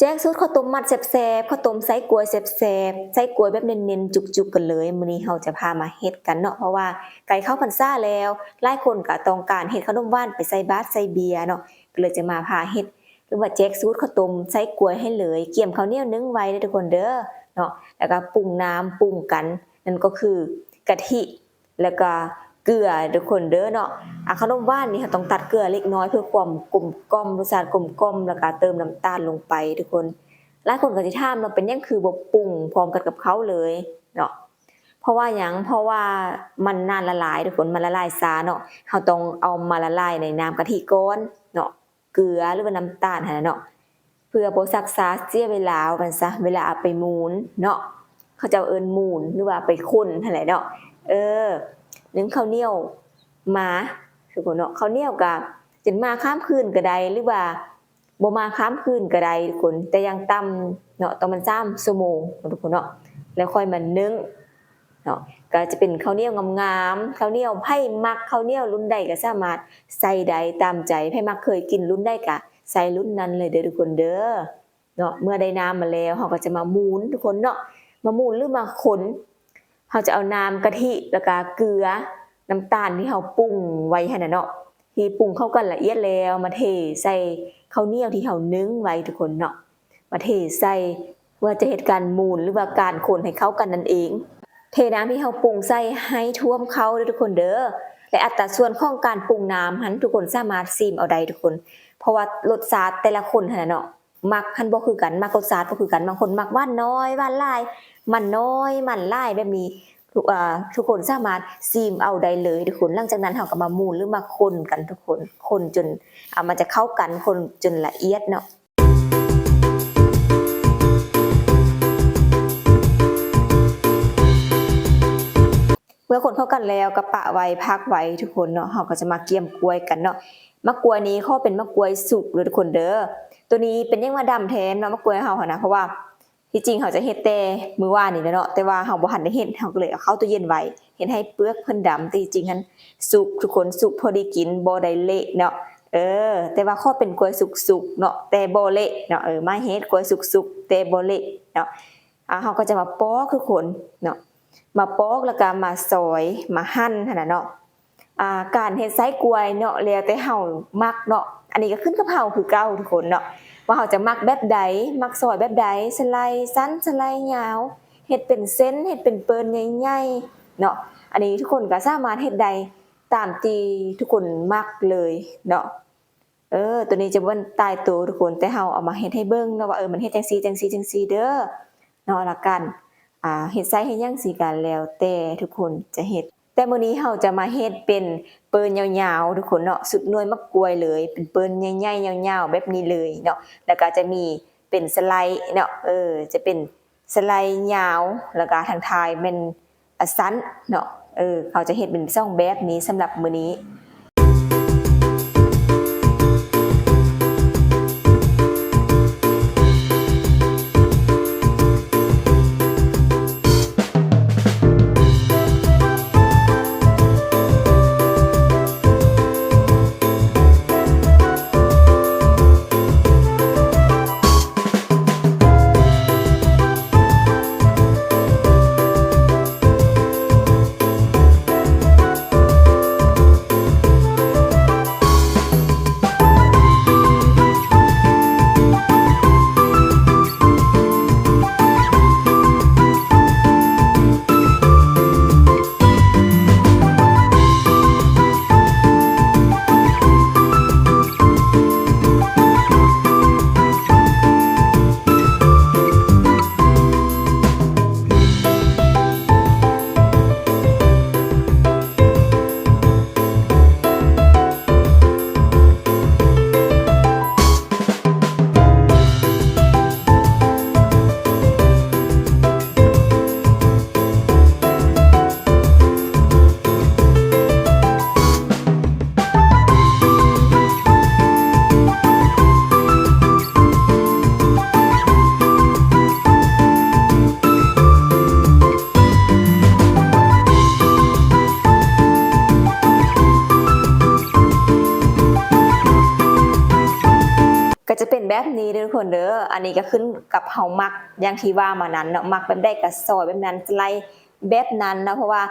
แจ้งสูตรข้าวต้มมัดแซ่บๆข้าวต้มไส้กล้วยแซ่บๆไส้กล้วยแบบเน้นๆจุกๆกันเลยมื้อนี้เราจะพามาเฮ็ดกันเนาะเพราะว่าใกล้เข้าพรรษาแล้วหลายคนก็ต้องการเฮ็ดขนมหวานไปใส่บาตรใส่เบียร์เนาะก็เลยจะมาพาเฮ็ดหรือว่าแจกสูตรข้าวต้มไส้กล้วยให้เลยเกี่ยมข้าวเหนียวนึ่งไว้เด้อทุกคนเด้อเนาะแล้วก็ปรุงน้ำปรุงกันนั่นก็คือกะทิแล้วก็เกลือทุกคนเด้อเนาะขนมหวานนี่เราต้องตัดเกลือเล็กน้อยเพื่อความกลมกล่อมรสชาติกลมกล่อมแล้วก็เติมน้ำตาลลงไปทุกคน หลายคนก็สิถามเนาะเป็นหยังคือบ่ปรุงพร้อมกันกับเขาเลยเนาะเพราะว่าหยังเพราะว่ามันนานละลายทุกคนมันละลายช้าเนาะเราต้องเอามาละลายในน้ำกะทิก่อนเนาะเกลือหรือว่าน้ำตาลหั่นน่ะเนาะเพื่อบ่ซักษาเสียเวลาว่าซั่นซะเวลาเอาไปมูนเนาะเขาเจ้าเอิ้นมูนหรือว่าไปคนนั่นแหละเนาะเออนึ่งข้าวเหนียวมาทุกคนเนาะข้าวเหนียวก็จะมาข้ามคืนก็ได้หรือว่า บ่มาค้ามคืนก็ได้ทุกคนแต่อยังต่ำเนาะต้องมัน3ชั่วโมงทุกคนเนาะแล้วค่อยมานึ่งเนาะก็จะเป็นข้าวเหนียวงามๆข้าวเหนียวไผมักข้าวเหนียวรุ่นใดก็สามารถใส่ได้ตามใจไผมักเคยกินรุ่นใดก็ใส่รุ่นนั้นเลยเด้อทุกคนเด้อเนาะเมื่อได้น้ำมาแล้วเราก็จะมามูนทุกคนเนาะมามูนหรือมาคนเราจะเอาน้ำกะทิแล้วก็เกลือน้ำตาลที่เราปรุงไว้หั่นน่ะเนาะที่ปรุงเข้ากันละเอียดแล้วมาเทใส่ข้าวเหนียวที่เรานึ่งไว้ทุกคนเนาะมาเทใส่ว่าจะเฮ็ดการมูนหรือว่าการคนให้เข้ากันนั่นเองเทน้ำที่เราปรุงใส่ให้ท่วมเข้าเด้อทุกคนเด้อและอัตราส่วนของการปรุงน้ำหั้นทุกคนสามารถซิมเอาได้ทุกคนเพราะว่ารสชาติแต่ละคนหั่นน่ะเนาะมักหั้นบ่คือกันมักรสชาติบ่คือกันบางคนมักหวานน้อยหวานหลายมันน้อยมันหลายแบบนี้ทุกคนสามารถซิมเอาได้เลยทุกคนหลังจากนั้นเราก็มามูนหรือมาคนกันทุกคนคนจนมันจะเข้ากันคนจนละเอียดเนาะเมื่อคนเข้ากันแล้วก็ปะไว้พักไว้ทุกคนเนาะเราก็จะมาเกี่ยมกล้วยกันเนาะมะกล้วยนี้เขาเป็นมะกล้วยสุกเลยทุกคนเด้อตัวนี้เป็นยังว่าดำแท้เนาะมะกล้วยเฮาหั่นนะเพราะว่าที่จริงเขาจะเฮ็ดแต่มื้อวานนี่แหละเนาะแต่ว่าเฮาบ่ทันได้เฮ็ดเฮาก็เลยเอาเข้าตู้เย็นไว้เฮ็ดให้เปลือกเพิ่นดำแต่จริงๆหันสุกทุกคนสุกพอดีกินบ่ได้เละเนาะแต่ว่าข้อเป็นกล้วยสุกๆเนาะแต่บ่เละเนาะมาเฮ็ดกล้วยสุกๆแต่บ่เละเนาะเฮาก็จะมาปอกทุกคนเนาะมาปอกแล้วก็มาซอยมาหั่นหั่นน่ะเนาะการเฮ็ดไส้กล้วยเนาะแล้วแต่เฮามักเนาะอันนี้ก็ขึ้นกับเฮาคือเก่าทุกคนเนาะว่าเฮาจะมักแบบใดมักซอยแบบใดสไลด์สั้นสไลด์ยาวเฮ็ดเป็นเส้นเฮ็ดเป็นเปิ้นใหญ่ๆเนาะอันนี้ทุกคนก็สามารถเฮ็ดได้ตามที่ทุกคนมักเลยเนาะตัวนี้จะบ่ตายตัวทุกคนแต่เฮาเอามาเฮ็ดให้เบิ่งเนาะว่ามันเฮ็ดจังซี่ๆๆเด้อเนาะแล้วกันเฮ็ดไส้เฮ็ดหยังสิก็แล้วแต่ทุกคนจะเฮ็ดแต่มื้อนี้เฮาจะมาเฮ็ดเป็นเปิ้นยาวๆทุกคนเนาะสุดหน่วยมะกล้วยเลยเป็นเปิ้นใหญ่ๆยาวๆแบบนี้เลยเนาะแล้วก็จะมีเป็นสไลด์เนาะจะเป็นสไลด์ยาวแล้วก็ทางท้ายเป็นสั้นเนาะเขาจะเฮ็ดเป็น2แบบนี้สำหรับมื้อนี้ เด้อทุกคนเด้ออันนี้ก็ขึ้นกับเฮามักอย่างที่ว่ามานั้นเนาะมักแบบใดก็ซอยแบบนั้นสไลด์แบบนั้นนะเพราะว่า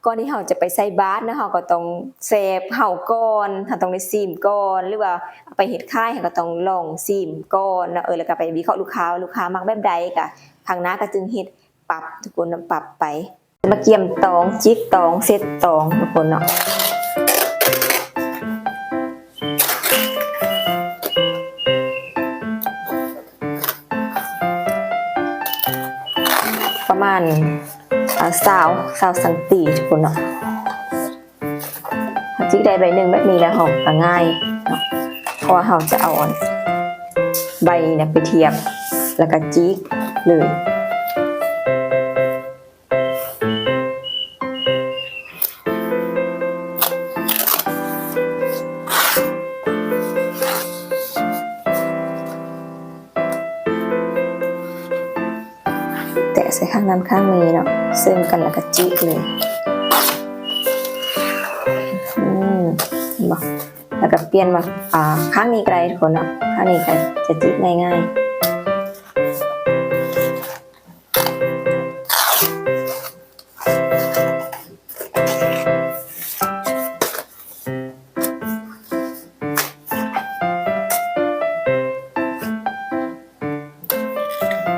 ก่อนที่เฮาจะไปใส่บาตรนะเฮาก็ต้องเซฟเฮาก่อนเฮาต้องได้ซิมก่อนหรือว่าเอาไปเฮ็ดขายเฮาก็ต้องลองซิมก่อนนะแล้วก็ไปวิเคราะห์ลูกค้าว่าลูกค้ามักแบบใดก็ข้างหน้าก็จึงเฮ็ดปรับทุกคนปรับไปมาเกี่ยมตองจิกตองเซตตองทุกคนเนาะประมาณ20สังตีทุกคนเนาะจิกได้ใบหนึ่งแบบนี้แล้วก็ง่ายเนาะเพราะว่าเราจะเอาใบเนี่ยไปเทียบแล้วก็จิกเลยแตะใส่ข้างนั้นข้างนี้เนาะเสริมกันแล้วก็จิกเลยบอกแล้วก็เปลี่ยนมาข้างนี้ก็ได้ทุกคนเนาะข้างนี้ก็จะจิกง่าย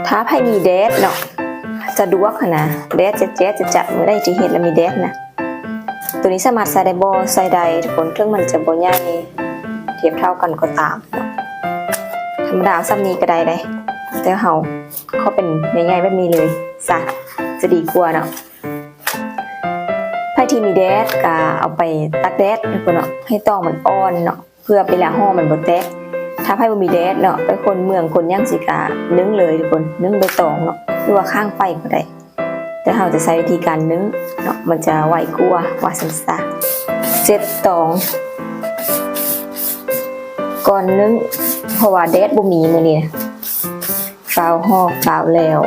ถ้าไพ่มีแดดเนาะจะดวกนะแดดจะจัดเมื่อได้จะเห็นแล้วมีแดดนะตัวนี้สามารถใส่ได้บ่ใส่ได้ทุกคนเครื่องมันจะบ่ใหญ่เทียบเท่ากันก็ตามธรรมดาซ้ำนี้ก็ได้เลยแต่เฮาเขาเป็นใหญ่ๆแบบนี้เลยซะจะดีกว่าเนาะไพ่ที่มีแดดก็เอาไปตักแดดทุกคนเนาะให้ตองมันอ่อนเนาะเพื่อเวลาห่อมันบ่แตกถ้าไพ่บ่มีแดดเนาะไปคนเมืองคนย่างสิกานึ่งเลยทุกคนนึ่งใบตองเนาะหรือว่าข้างไฟก็ได้แต่เราจะใช้วิธีการนึ่งเนาะมันจะไวกว่าสันซะเจ็ดตองก่อนนึ่งเพราะว่าแดดบ่มีมื้อนี้ฟาวห่อฟาวแล้ว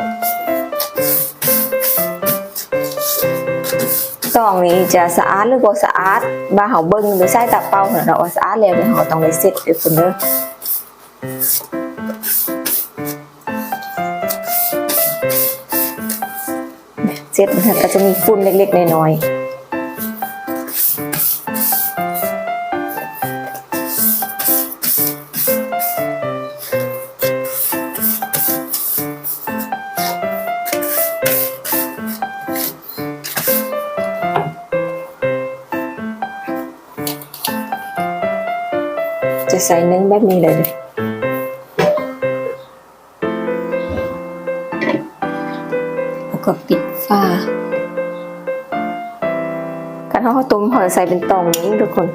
ตองนี้จะสะอาดหรือบ่สะอาดบ่าเฮาเบิ่งโดยใช้ตาเปล่าเนาะว่าสะอาดแล้วเดี๋ยวเฮาต้องไปเซ็ตด้วยคนเด้อเซ็ตมันก็จะมีฝุ่นเล็กๆน้อยๆจะใส่นึ่งแบบนี้เลยแล้วก็ปิดฝาการข้าวต้มห่อใส่เป็นตองนี้ทุกคน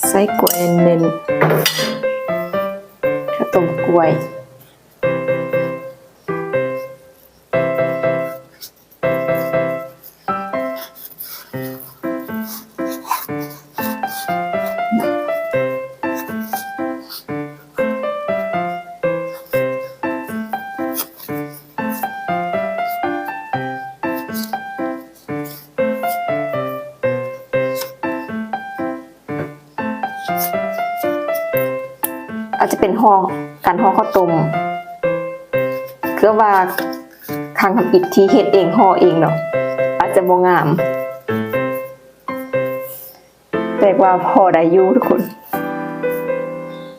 ใส่กล้วยเน้นข้าวต้มกล้วยอาจจะเป็นการห่อข้าวต้มคือว่าทางทำอิฐที่เฮ็ดเองห่อเองเนาะอาจจะบ่งามแต่ว่าพอได้อยู่ทุกคน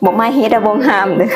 บ่มาเฮ็ดบ่งามเด้อ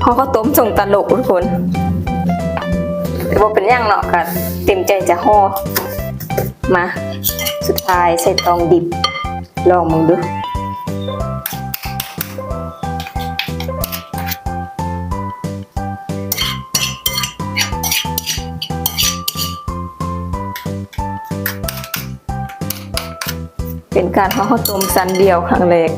ห่อข้าวต้มส่งตลกทุกคนแต่บ่เป็นหยังเนาะก็เต็มใจจะห่อมาสุดท้ายใส่ตองดิบลองมึงดูเป็นการห่อข้าวต้มสันเดียวครั้งแรก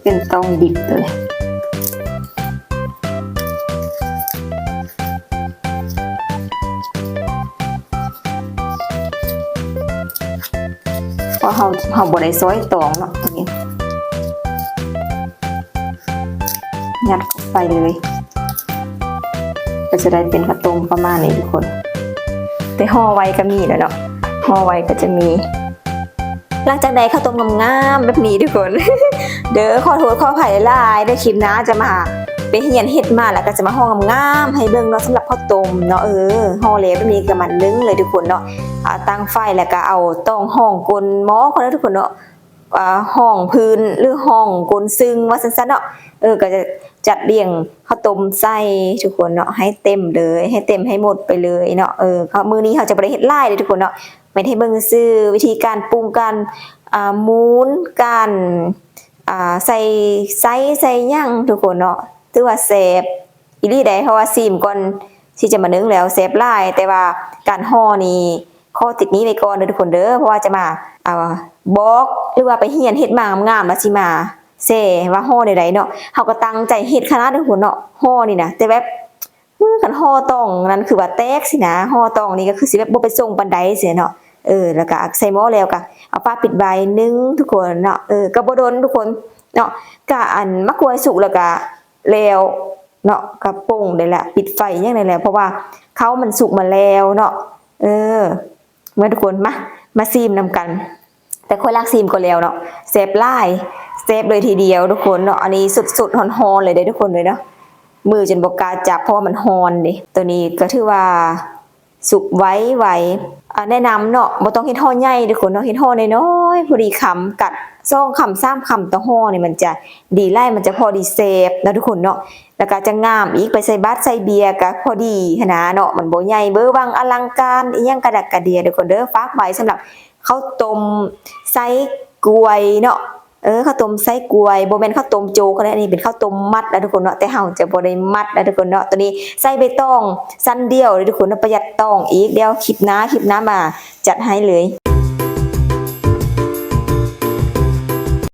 เป็นตองดิบเลยเพราะเราบ่ได้ซอยตองเนาะตรงนี้ยัดเข้าไปเลยก็จะได้เป็นข้าวต้มประมาณนี้ทุกคนแต่ห่อไว้ก็มีแล้วเนาะห่อไว้ก็จะมีหลังจากใดข้าวต้มงามๆแบบนี้ทุกคน เด้อขอโทษขออภัยหลายได้คลิปนะจะมาไปเฮียนเฮ็ดมาแล้วก็จะมาห่องามๆให้เบิ่งเนาะสำหรับข้าวต้มเนาะห่อแล้วแบบนี้ก็มันลึงเลยทุกคนเนาะตั้งไฟแล้วก็เอาต้องห้องกลหม้อคนทุกคนเนาะห้องพื้นหรือห้องกลซึ่งว่าซั่นๆเนาะก็จะจัดเรียงข้าวต้มใส่ทุกคนเนาะให้เต็มเลยให้เต็มให้หมดไปเลยเนาะมื้อนี้เขาจะบ่ได้เฮ็ดหลายเลยทุกคนเนาะไม่ให้เบิ่งซื่อวิธีการปรุงการหมุนการใส่ไซส์ใส่หยังทุกคนเนาะถือว่าแซ่บอีหลีได้เพราะว่าซีมก่อนที่จะมานึ่งแล้วแซ่บหลายแต่ว่าการห่อนี่ข้อติดนี้ไว้ก่อนเด้อทุกคนเด้อเพราะว่าจะมาบอกหรือว่าไปเฮียนเฮ็ดมางามๆแล้วสิมาแซ่ว่าห่อใดๆเนาะเฮาก็ตั้งใจเฮ็ดขนาดทุกคนเนาะห่อนี่นะแต่แบบคันห่อต้องนั้นคือว่าแตกสินะห่อต้องนี่ก็คือสิแบบบ่ไปส่งปานใดเสียเนาะแล้วก็ใส่หม้อแล้วก็เอาผ้าปิดใบนึ่งทุกคนเนาะก็บ่โดนทุกคนเนาะก็มะกรวยสุกแล้วก็แล้วเนาะก็ปรุงได้แหละปิดไฟอย่างนั้นแหละเพราะว่าเขามันสุกมาแล้วเนาะเมื่อทุกคนมาซีมนำกันแต่ค่อยลากซีมก็แล้วเนาะเซฟหลายเซฟเลยทีเดียวทุกคนเนาะอันนี้สุดๆฮ้อนๆเลยเด้อทุกคนเลยเนาะมือจนบ่กล้าจับเพราะว่ามันฮ้อนดิตัวนี้ก็ถือว่าสุกไวแนะนำเนาะบ่ต้องเฮ็ดห่อใหญ่ทุกคนเนาะเฮ็ดห่อน้อยๆพอดีคำกัด2คำ3คำต่อห่อนี่มันจะดีไล่มันจะพอดีเซฟนะทุกคนเนาะแล้วก็จะงามอีกไปใส่บัตรใส่เบียร์ก็พอดีขนาดเนาะมันบ่ใหญ่เบ้อวังอลังการอีหยังกระดักกระเดียทุกคนเด้อฝากไว้สำหรับข้าวต้มไส้กล้วยเนาะข้าวต้มไส้กล้วยบ่แม่นข้าวต้มโจกนะอันนี้เป็นข้าวต้มมัดนะทุกคนเนาะแต่เฮาจะบ่ได้มัดนะทุกคนเนาะตัวนี้ใส่ใบตองสั้นเดียวเลยทุกคนประหยัดตองอีกเดี๋ยวคลิปหน้ามาจัดให้เลย